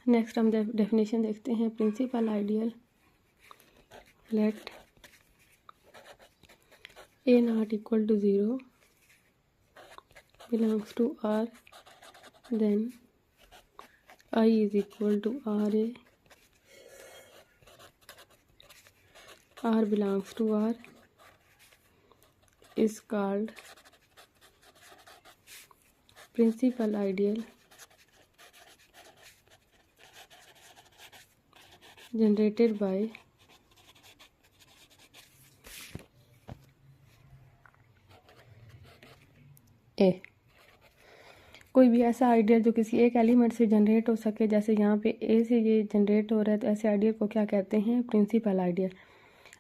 Next हम definition देखते हैं। Principal ideal, let a not equal to 0 belongs to R, then I is equal to RA, R belongs to R is called principal ideal generated by A। कोई भी ऐसा ideal जो किसी एक element से जनरेट हो सके, जैसे यहाँ पे ए से ये जनरेट हो रहा है, तो ऐसे आइडियल को क्या कहते हैं? Principal ideal.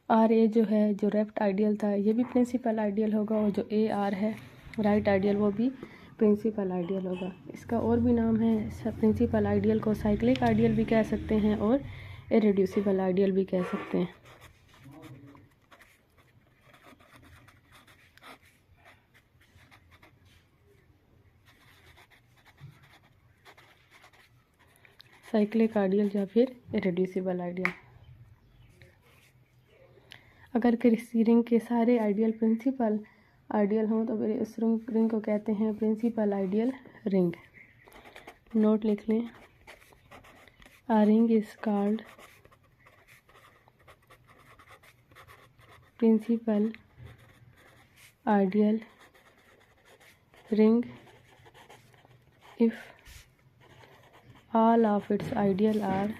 आर ए जो है, जो लेफ्ट आइडियल था, ये भी प्रिंसिपल आइडियल होगा, और जो ए आर है राइट आइडियल, वो भी प्रिंसिपल आइडियल होगा। इसका और भी नाम है, प्रिंसिपल आइडियल को साइक्लिक आइडियल भी कह सकते हैं और इरेड्यूसिबल आइडियल भी कह सकते हैं। साइक्लिक आइडियल या फिर इरेड्यूसिबल आइडियल। अगर किसी रिंग के सारे आइडियल प्रिंसिपल आइडियल हों तो फिर इस रिंग को कहते हैं प्रिंसिपल आइडियल रिंग। नोट लिख लें, a ring is called principal ideal ring if all of its ideal are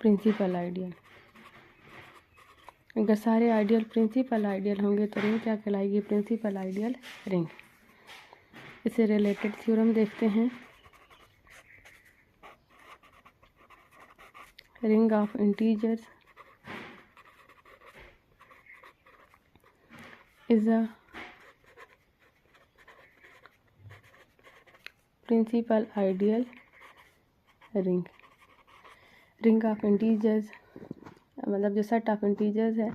principal ideal. अगर सारे आइडियल प्रिंसिपल आइडियल होंगे तो रिंग क्या कहलाएगी? Principal ideal ring. इससे रिलेटेड थ्योरम देखते हैं। Ring of integers is a principal ideal ring। Ring of integers मतलब जो सेट ऑफ इंटीजर्स है,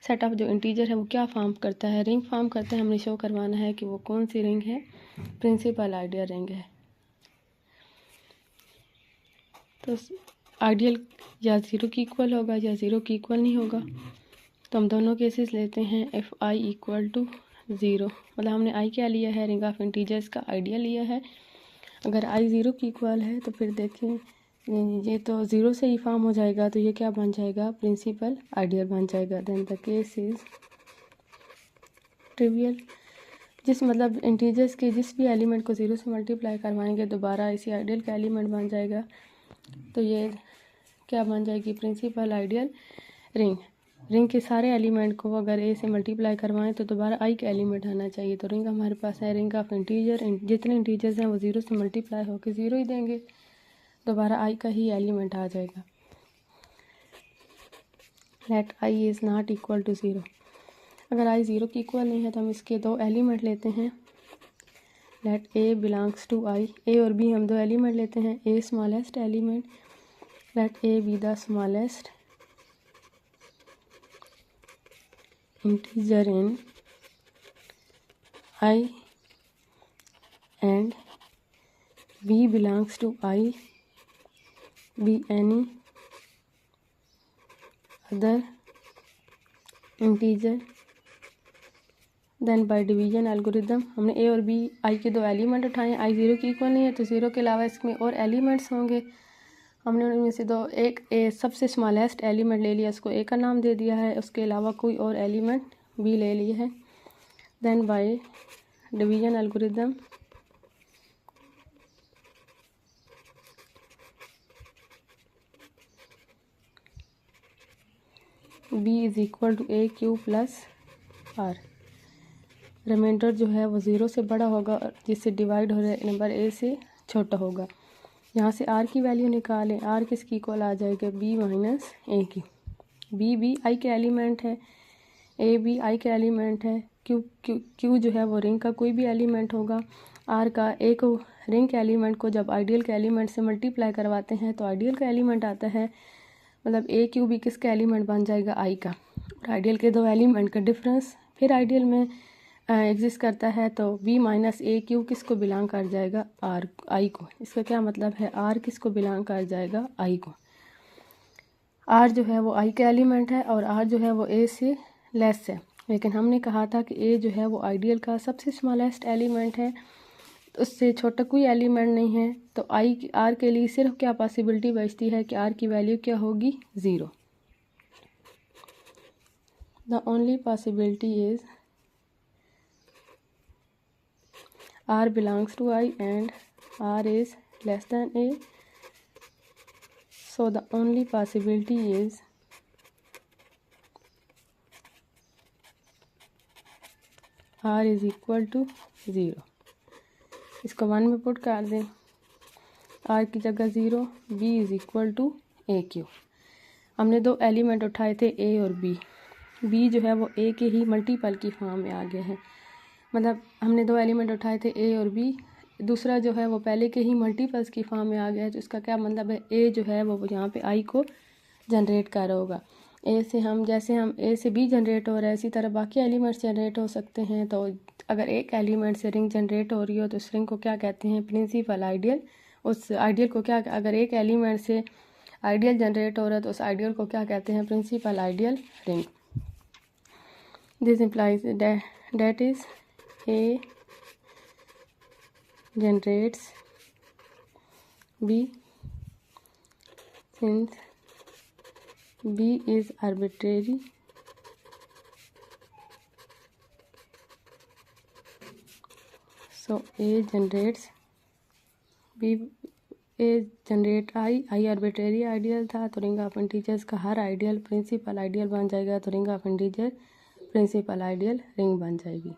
सेट ऑफ जो इंटीजर है वो क्या फॉर्म करता है? रिंग फॉर्म करता है। हमने शो करवाना है कि वो कौन सी रिंग है? प्रिंसिपल आइडियल रिंग है। तो आइडियल या ज़ीरो की इक्वल होगा या ज़ीरो की इक्वल नहीं होगा। तो हम दोनों केसेस लेते हैं। एफ आई इक्वल टू 0, मतलब हमने आई क्या लिया है? रिंग ऑफ इंटीजर्स का आइडियल लिया है। अगर आई 0 की इक्वल है तो फिर देखें ये तो 0 से ही फॉर्म हो जाएगा, तो ये क्या बन जाएगा? प्रिंसिपल आइडियल बन जाएगा। Then the case is trivial. जिस मतलब इंटीजर्स के जिस भी एलिमेंट को 0 से मल्टीप्लाई करवाएंगे दोबारा इसी आइडियल का एलिमेंट बन जाएगा। तो ये क्या बन जाएगी? Principal ideal ring. रिंग के सारे एलिमेंट को अगर ए से मल्टीप्लाई करवाएं तो दोबारा आई का एलिमेंट आना चाहिए। तो रिंग हमारे पास है रिंग ऑफ इंटीजर। जितने इंटीजर्स हैं वो 0 से मल्टीप्लाई होकर 0 ही देंगे, दोबारा आई का ही एलिमेंट आ जाएगा। Let I is not equal to 0। अगर आई 0 की इक्वल नहीं है तो हम इसके दो एलिमेंट लेते हैं। Let A belongs to I. A और बी हम दो एलिमेंट लेते हैं। A smallest element, let A be the smallest integer in I and b belongs to I, be any other integer। Then by division algorithm हमने a और B I के दो element उठाए। आई 0 की इक्वल नहीं है तो 0 के अलावा इसमें और एलिमेंट्स होंगे। हमने उनमें से दो, एक ए सबसे स्मॉलेस्ट एलिमेंट ले लिया, इसको ए का नाम दे दिया है, उसके अलावा कोई और एलिमेंट बी ले लिया है। Then by division algorithm b is equal to a q plus r. Reminder जो है वो 0 से बड़ा होगा और जिससे डिवाइड हो रहा नंबर ए से छोटा होगा। यहाँ से आर की वैल्यू निकालें। आर किसकी इक्वल आ जाएगा? बी माइनस ए की। बी आई के एलिमेंट है, ए बी आई के एलिमेंट है, क्यू जो है वो रिंग का कोई भी एलिमेंट होगा। आर का ए को रिंग के एलिमेंट को जब आइडियल के एलिमेंट से मल्टीप्लाई करवाते हैं तो आइडियल का एलिमेंट आता है, मतलब ए क्यू भी किसका एलिमेंट बन जाएगा? आई का। और आइडियल के दो एलिमेंट का डिफरेंस, फिर आइडियल में एग्जिस्ट करता है तो बी माइनस ए क्यू किसको बिलोंग कर जाएगा, आर आई को। इसका क्या मतलब है, आर किसको बिलोंग कर जाएगा, आई को। आर जो है वो आई का एलिमेंट है और आर जो है वो ए से लेस है, लेकिन हमने कहा था कि ए जो है वो आइडियल का सबसे स्मॉलेस्ट एलिमेंट है, तो उससे छोटा कोई एलिमेंट नहीं है। तो आई आर के लिए सिर्फ क्या पॉसिबिलिटी बचती है कि आर की वैल्यू क्या होगी, 0। The only possibility is R belongs to I and R is less than A. So the only possibility is R is equal to 0। इसको 1 में पुट कर दें, R की जगह 0, B is equal to AQ। हमने दो एलिमेंट उठाए थे A और B। B जो है वो A के ही मल्टीपल की फॉर्म में आ गए हैं, मतलब हमने दो एलिमेंट उठाए थे A और B, दूसरा जो है वो पहले के ही मल्टीपल्स की फॉर्म में आ गया है। तो इसका क्या मतलब है, A जो है वो यहाँ पे I को जनरेट कर रहा होगा। A से हम जैसे हम A से B जनरेट हो रहा है, इसी तरह बाकी एलिमेंट्स जनरेट हो सकते हैं। तो अगर एक एलिमेंट से रिंग जनरेट हो रही हो तो उस रिंग को क्या कहते हैं, प्रिंसिपल आइडियल। उस आइडियल को क्या, अगर एक एलिमेंट से आइडियल जनरेट हो रहा है तो उस आइडियल को क्या कहते हैं, principal ideal ring. This implies that is A generates B since B is arbitrary, so A generates B, A generate I arbitrary ideal था तो रिंग ऑफ इंटीजर्स का हर आइडियल प्रिंसिपल आइडियल बन जाएगा, तो ring of integer principal ideal ring बन जाएगी।